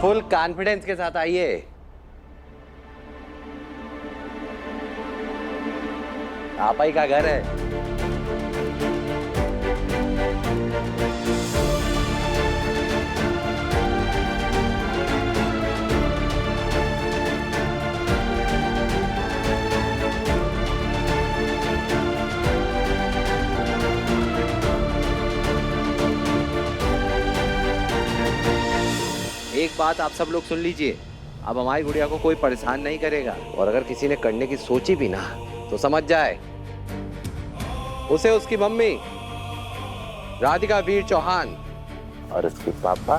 Full confidence के साथ आइए। आप ही का घर है। एक बात आप सब लोग सुन लीजिए, अब हमारी गुड़िया को कोई परेशान नहीं करेगा, और अगर किसी ने करने की सोची भी ना तो समझ जाए उसे उसकी मम्मी राधिका वीर चौहान और उसके पापा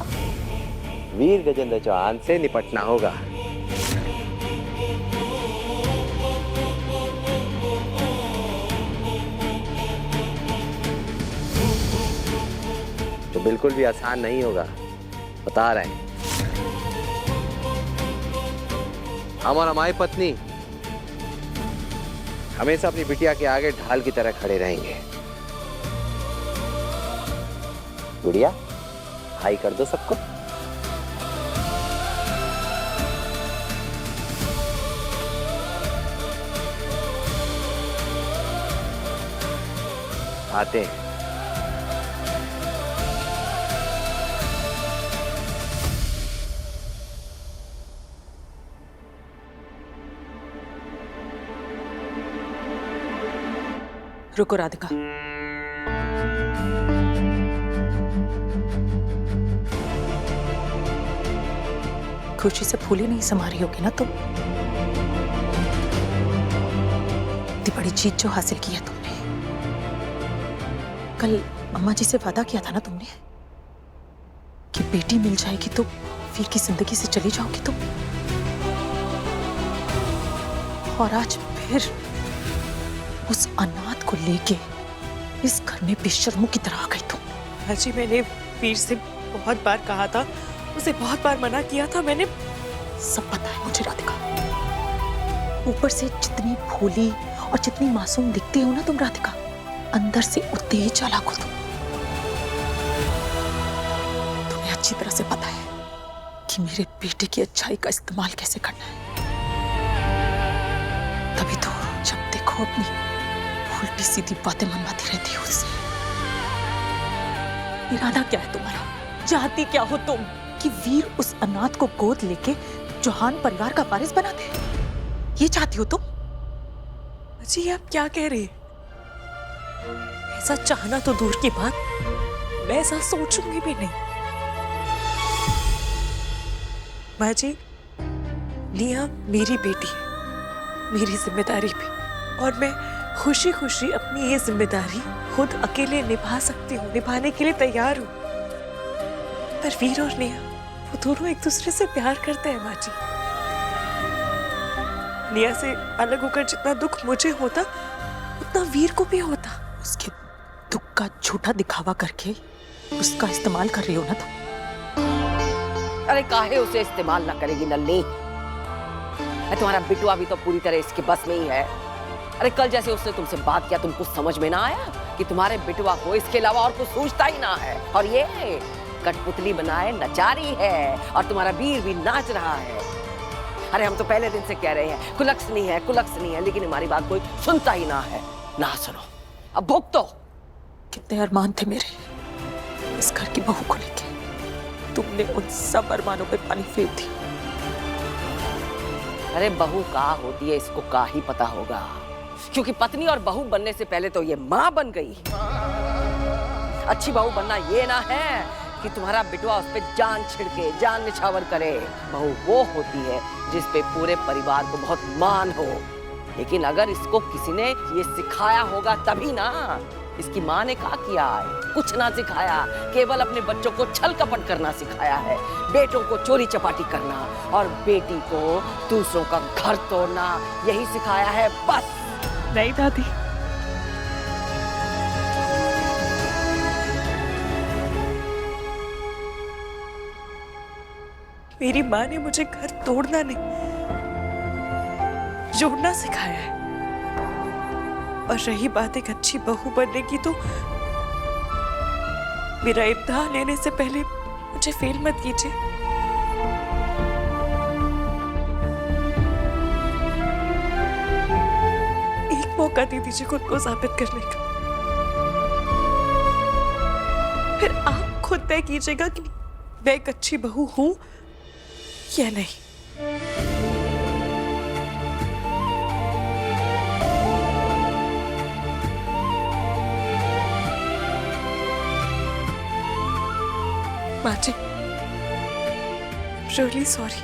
वीर गजेंद्र चौहान से निपटना होगा। तो बिल्कुल भी आसान नहीं होगा, बता रहे हैं। हम और हमारी पत्नी हमेशा अपनी बिटिया के आगे ढाल की तरह खड़े रहेंगे। गुड़िया, हाई कर दो सबको। आते हैं। रुको राधिका, खुशी से फूली नहीं समा रही होगी ना तुम? इतनी बड़ी चीज जो हासिल की है तुमने। कल अम्मा जी से वादा किया था ना तुमने कि बेटी मिल जाएगी तो वीर की जिंदगी से चली जाओगी तुम, और आज फिर उस अनाथ को लेके इस घर में बेशर्मों की तरह आ गई तुम। हाजी, मैंने वीर से बहुत बार कहा था, उसे बहुत बार मना किया था मैंने। सब पता है मुझे राधिका। ऊपर से जितनी भोली और जितनी मासूम दिखती हो ना तुम राधिका, अंदर से उतनी ही चालाक हो तुम। तुम्हें अच्छी तरह से पता है कि मेरे बेटे की अच्छाई का इस्तेमाल कैसे करना है। तभी तो जब देखो अपनी उल्टी सीधी बातें मनवाती रहती हो उससे। इरादा क्या है तुम्हारा? चाहती क्या हो तुम? कि वीर उस अनाथ को गोद लेके चौहान परिवार का वारिस बना दे? ये चाहती हो तुम? जी, आप क्या कह रहे हैं? ऐसा चाहना तो दूर की बात, मैं ऐसा सोचूंगी भी नहीं। माँ जी, निया मेरी बेटी है, मेरी जिम्मेदारी भी, और मैं खुशी खुशी अपनी ये जिम्मेदारी खुद अकेले निभा सकती हूँ, निभाने के लिए तैयार हूँ। पर वीर और नेहा, वो दोनों एक दूसरे से प्यार करते हैं माँ जी। नेहा से अलग होकर जितना दुख मुझे होता, उतना वीर को भी होता। उसके दुख का झूठा दिखावा करके उसका इस्तेमाल कर रही हो ना तुम? अरे काहे उसे इस्तेमाल ना करेगी नल्ली? तुम्हारा बिटुआ भी तो पूरी तरह इसके बस में ही है। अरे कल जैसे उसने तुमसे बात किया, तुमको समझ में ना आया कि तुम्हारे बिटुआ को इसके अलावा और कुछ सूझता ही ना है, और ये कठपुतली बनाए नचा रही है, और तुम्हारा वीर भी नाच रहा है। अरे हम तो पहले दिन से कह रहे हैं कुलक्ष नहीं है, कुलक्ष नहीं है, लेकिन हमारी बात कोई सुनता ही ना है। ना सुनो, अब भुगतो। कितने अरमान थे मेरे इस घर की बहू को लेके, तुमने उन सब अरमानों पे पानी फेर दी। अरे बहू का होती है इसको का ही पता होगा, क्योंकि पत्नी और बहू बनने से पहले तो ये मां बन गई। अच्छी बहू बनना ये ना है कि तुम्हारा बिटुआ उस पे जान छिड़के, जान निछावर करे। बहू वो होती है जिस पे पूरे परिवार को बहुत मान हो। लेकिन अगर इसको किसी ने ये सिखाया होगा तभी ना। इसकी माँ ने क्या किया है? कुछ ना सिखाया, केवल अपने बच्चों को छल कपट करना सिखाया है, बेटों को चोरी चपाटी करना और बेटी को दूसरों का घर तोड़ना, यही सिखाया है बस। नहीं दादी, मेरी माँ ने मुझे घर तोड़ना नहीं, जोड़ना सिखाया है। और रही बात एक अच्छी बहू बनने की, तो मेरा इम्तिहान लेने से पहले मुझे फेल मत कीजिए। मौका दे दीजिए खुद को साबित करने का। फिर आप खुद तय कीजिएगा कि मैं एक अच्छी बहू हूं या नहीं। माँ जी, रियली सॉरी,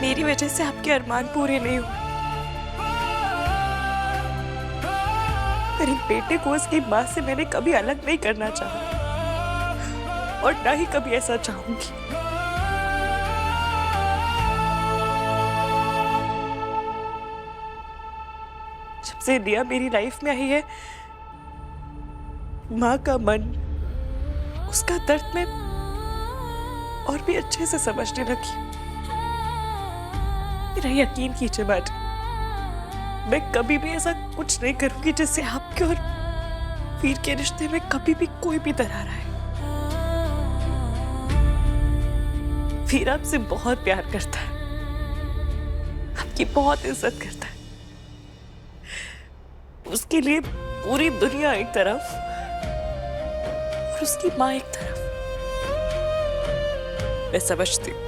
मेरी वजह से आपके अरमान पूरे नहीं हुए। मेरे बेटे को उसकी माँ से मैंने कभी अलग नहीं करना चाहा और ना ही कभी ऐसा चाहूंगी। जब से दिया मेरी लाइफ में आई है, माँ का मन, उसका दर्द मैं और भी अच्छे से समझने लगी। मेरा यकीन कीजिए माँ जी, मैं कभी भी ऐसा कुछ नहीं करूंगी जिससे आपके और वीर के रिश्ते में कभी भी कोई भी दरार आए। वीर आपसे बहुत प्यार करता है, आपकी बहुत इज्जत करता है। उसके लिए पूरी दुनिया एक तरफ और उसकी माँ एक तरफ। मैं समझती हूँ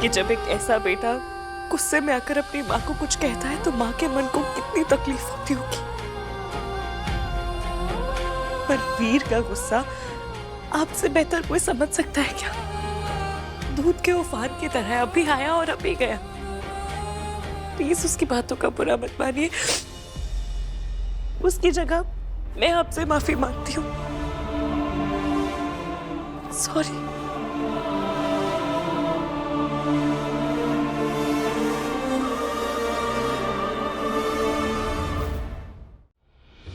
कि जब एक ऐसा बेटा गुस्से में आकर अपनी माँ को कुछ कहता है तो माँ के मन को कितनी तकलीफ होती होगी। पर वीर का गुस्सा आपसे बेहतर कोई समझ सकता है क्या? दूध के उफान की तरह अभी आया और अभी गया। प्लीज उसकी बातों का बुरा मत मानिए। उसकी जगह मैं आपसे माफी मांगती हूँ। सॉरी।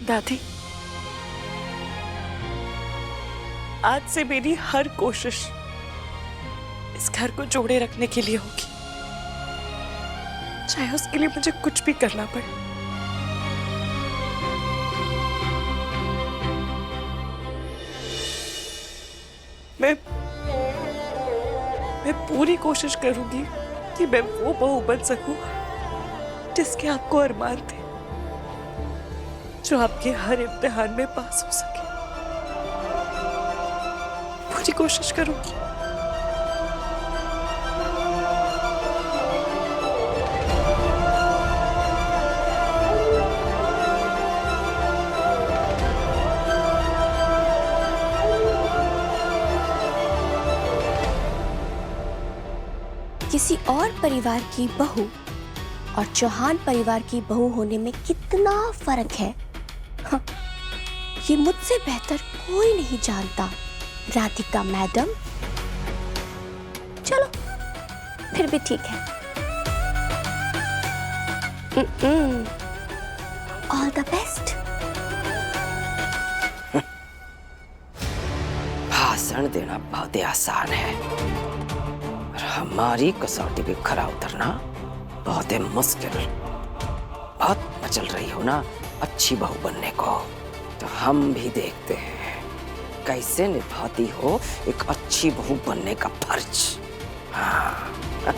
दादी, आज से मेरी हर कोशिश इस घर को जोड़े रखने के लिए होगी, चाहे उसके लिए मुझे कुछ भी करना पड़े। मैं पूरी कोशिश करूंगी कि मैं वो बहू बन सकूं जिसके आपको अरमान थे, जो आपके हर इम्तिहान में पास हो सके। पूरी कोशिश करूंगी। किसी और परिवार की बहू और चौहान परिवार की बहू होने में कितना फर्क है, हाँ, ये मुझसे बेहतर कोई नहीं जानता। राधिका मैडम, चलो फिर भी ठीक है। All the best. भाषण देना बहुत ही आसान है, हमारी कसौटी पे खरा उतरना बहुत ही मुश्किल। बहुत मचल रही हो ना अच्छी बहू बनने को, तो हम भी देखते हैं कैसे निभाती हो एक अच्छी बहू बनने का फर्ज। हाँ।